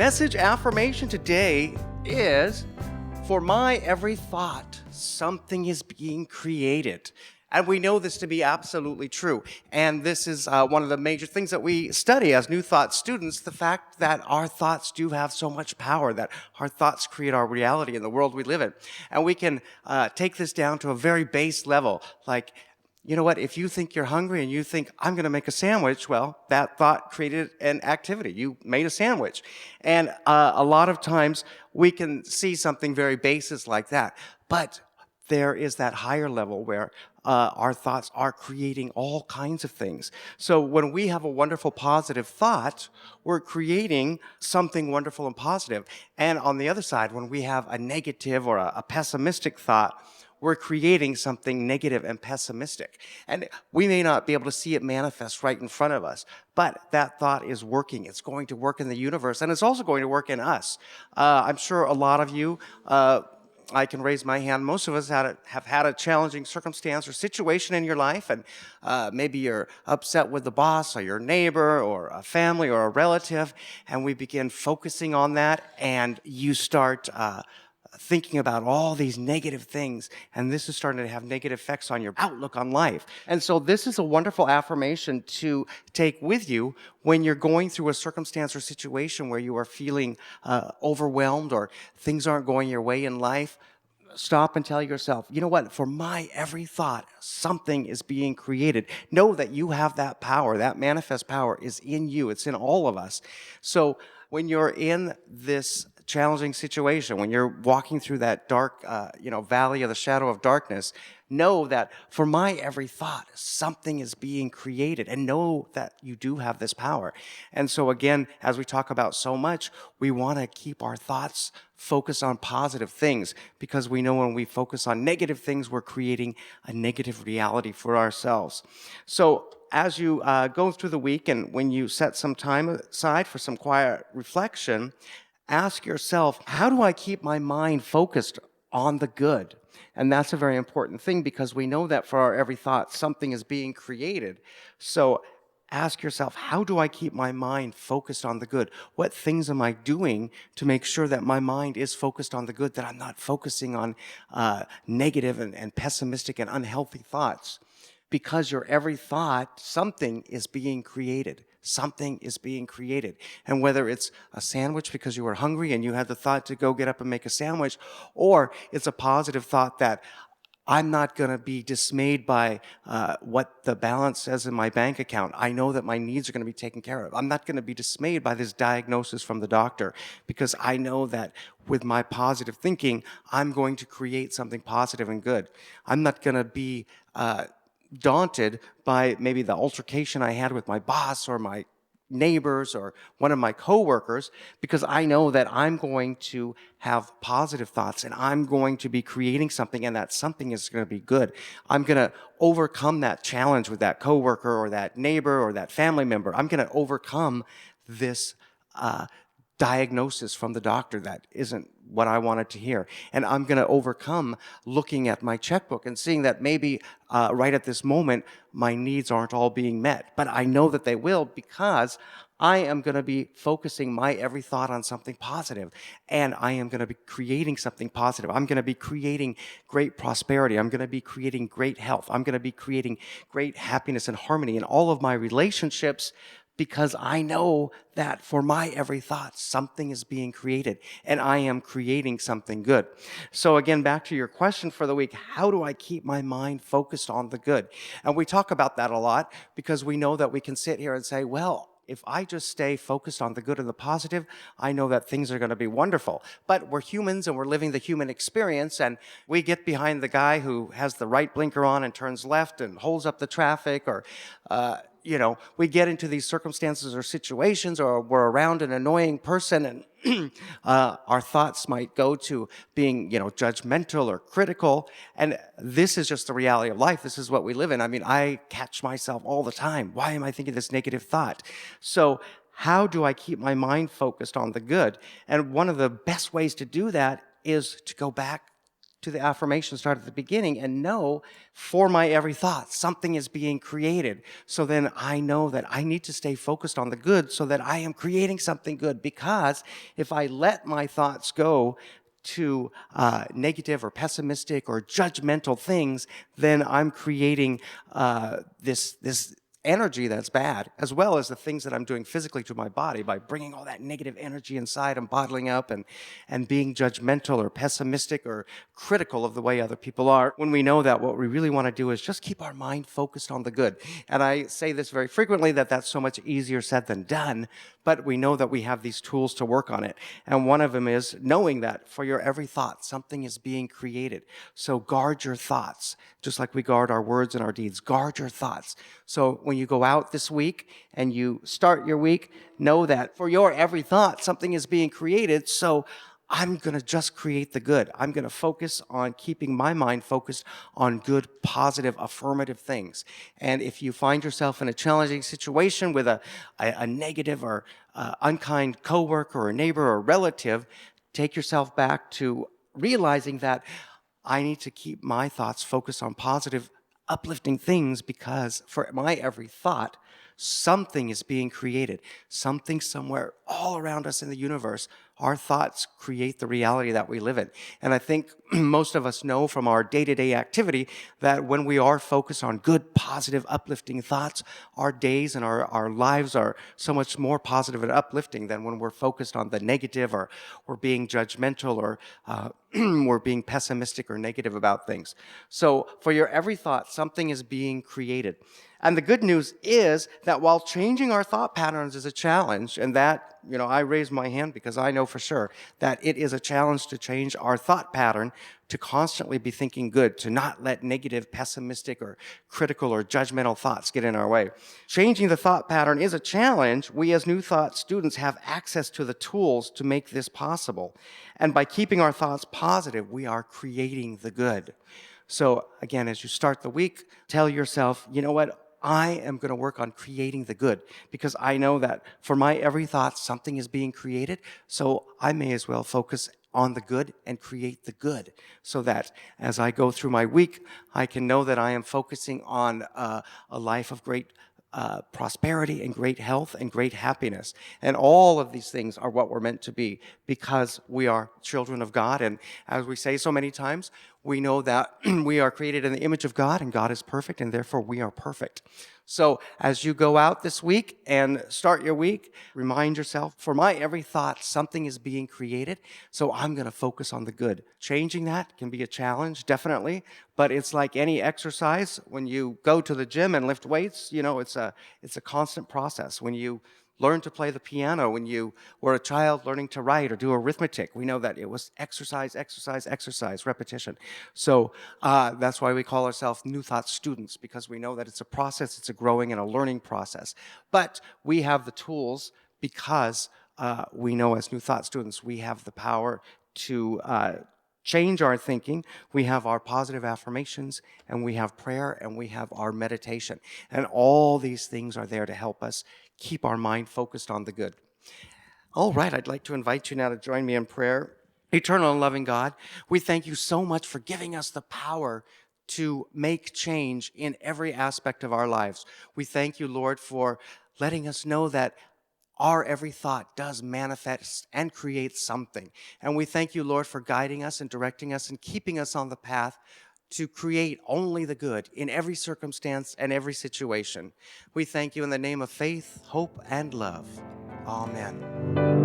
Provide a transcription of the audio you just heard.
message affirmation today is, for my every thought, something is being created. And we know this to be absolutely true. And this is one of the major things that we study as New Thought students, the fact that our thoughts do have so much power, that our thoughts create our reality in the world we live in. And we can take this down to a very base level, like, you know what, if you think you're hungry and you think, I'm going to make a sandwich, well, that thought created an activity. You made a sandwich. And a lot of times we can see something very basis like that. But there is that higher level where our thoughts are creating all kinds of things. So when we have a wonderful positive thought, we're creating something wonderful and positive. And on the other side, when we have a negative or a pessimistic thought, we're creating something negative and pessimistic. And we may not be able to see it manifest right in front of us, but that thought is working. It's going to work in the universe, and it's also going to work in us. I'm sure a lot of you, I can raise my hand, most of us have had a challenging circumstance or situation in your life, and maybe you're upset with the boss or your neighbor or a family or a relative, and we begin focusing on that, and you start thinking about all these negative things, and this is starting to have negative effects on your outlook on life. And so this is a wonderful affirmation to take with you when you're going through a circumstance or situation where you are feeling overwhelmed or things aren't going your way in life. Stop and tell yourself, you know what, for my every thought, something is being created. Know that you have that power. That manifest power is in you. It's in all of us. So when you're in this challenging situation, when you're walking through that dark, valley of the shadow of darkness, know that for my every thought, something is being created, and know that you do have this power. And so again, as we talk about so much, we want to keep our thoughts focused on positive things, because we know when we focus on negative things, we're creating a negative reality for ourselves. So as you go through the week, and when you set some time aside for some quiet reflection, ask yourself, how do I keep my mind focused on the good? And that's a very important thing, because we know that for our every thought, something is being created. So ask yourself, how do I keep my mind focused on the good? What things am I doing to make sure that my mind is focused on the good, that I'm not focusing on negative and pessimistic and unhealthy thoughts? Because your every thought, something is being created. Something is being created. And whether it's a sandwich because you were hungry and you had the thought to go get up and make a sandwich, or it's a positive thought that I'm not going to be dismayed by what the balance says in my bank account. I know that my needs are going to be taken care of. I'm not going to be dismayed by this diagnosis from the doctor, because I know that with my positive thinking, I'm going to create something positive and good. I'm not going to be daunted by maybe the altercation I had with my boss or my neighbors or one of my coworkers, because I know that I'm going to have positive thoughts and I'm going to be creating something, and that something is going to be good. I'm going to overcome that challenge with that coworker or that neighbor or that family member. I'm going to overcome this diagnosis from the doctor that isn't what I wanted to hear. And I'm going to overcome looking at my checkbook and seeing that maybe right at this moment, my needs aren't all being met. But I know that they will, because I am going to be focusing my every thought on something positive, and I am going to be creating something positive. I'm going to be creating great prosperity. I'm going to be creating great health. I'm going to be creating great happiness and harmony in all of my relationships, because I know that for my every thought, something is being created, and I am creating something good. So again, back to your question for the week, how do I keep my mind focused on the good? And we talk about that a lot, because we know that we can sit here and say, well, if I just stay focused on the good and the positive, I know that things are going to be wonderful. But we're humans and we're living the human experience, and we get behind the guy who has the right blinker on and turns left and holds up the traffic, or we get into these circumstances or situations, or we're around an annoying person, and our thoughts might go to being, judgmental or critical. And this is just the reality of life. This is what we live in. I mean, I catch myself all the time. Why am I thinking this negative thought? So how do I keep my mind focused on the good? And one of the best ways to do that is to go back to the affirmation start at the beginning and know for my every thought, something is being created. So then I know that I need to stay focused on the good so that I am creating something good. Because if I let my thoughts go to negative or pessimistic or judgmental things, then I'm creating this energy that's bad, as well as the things that I'm doing physically to my body by bringing all that negative energy inside and bottling up and being judgmental or pessimistic or critical of the way other people are, when we know that what we really want to do is just keep our mind focused on the good. And I say this very frequently, that that's so much easier said than done, but we know that we have these tools to work on it. And one of them is knowing that for your every thought, something is being created. So guard your thoughts, just like we guard our words and our deeds. Guard your thoughts. So when you go out this week and you start your week, know that for your every thought, something is being created. So I'm going to just create the good. I'm going to focus on keeping my mind focused on good, positive, affirmative things. And if you find yourself in a challenging situation with a negative or unkind coworker or neighbor or relative, take yourself back to realizing that I need to keep my thoughts focused on positive, uplifting things, because for my every thought, something is being created. Something somewhere all around us in the universe. Our thoughts create the reality that we live in. And I think most of us know from our day-to-day activity that when we are focused on good, positive, uplifting thoughts, our days and our lives are so much more positive and uplifting than when we're focused on the negative, or we're being judgmental, or we're being pessimistic or negative about things. So for your every thought, something is being created. And the good news is that while changing our thought patterns is a challenge, and that, I raise my hand because I know for sure that it is a challenge to change our thought pattern, to constantly be thinking good, to not let negative, pessimistic, or critical or judgmental thoughts get in our way. Changing the thought pattern is a challenge. We as New Thought students have access to the tools to make this possible. And by keeping our thoughts positive, we are creating the good. So again, as you start the week, tell yourself, you know what? I am going to work on creating the good, because I know that for my every thought, something is being created. So I may as well focus on the good and create the good, so that as I go through my week, I can know that I am focusing on a life of great prosperity and great health and great happiness. And all of these things are what we're meant to be, because we are children of God. And as we say so many times, we know that we are created in the image of God, and God is perfect, and therefore we are perfect. So as you go out this week and start your week, remind yourself, for my every thought, something is being created, so I'm going to focus on the good. Changing that can be a challenge, definitely, but it's like any exercise. When you go to the gym and lift weights, it's a constant process. When you learn to play the piano, when you were a child learning to write or do arithmetic, we know that it was exercise, exercise, exercise, repetition. So that's why we call ourselves New Thought students, because we know that it's a process, it's a growing and a learning process. But we have the tools, because we know as New Thought students, we have the power to change our thinking. We have our positive affirmations, and we have prayer, and we have our meditation. And all these things are there to help us keep our mind focused on the good. All right, I'd like to invite you now to join me in prayer. Eternal and loving God, we thank you so much for giving us the power to make change in every aspect of our lives. We thank you, Lord, for letting us know that our every thought does manifest and create something. And we thank you, Lord, for guiding us and directing us and keeping us on the path to create only the good in every circumstance and every situation. We thank you in the name of faith, hope, and love. Amen.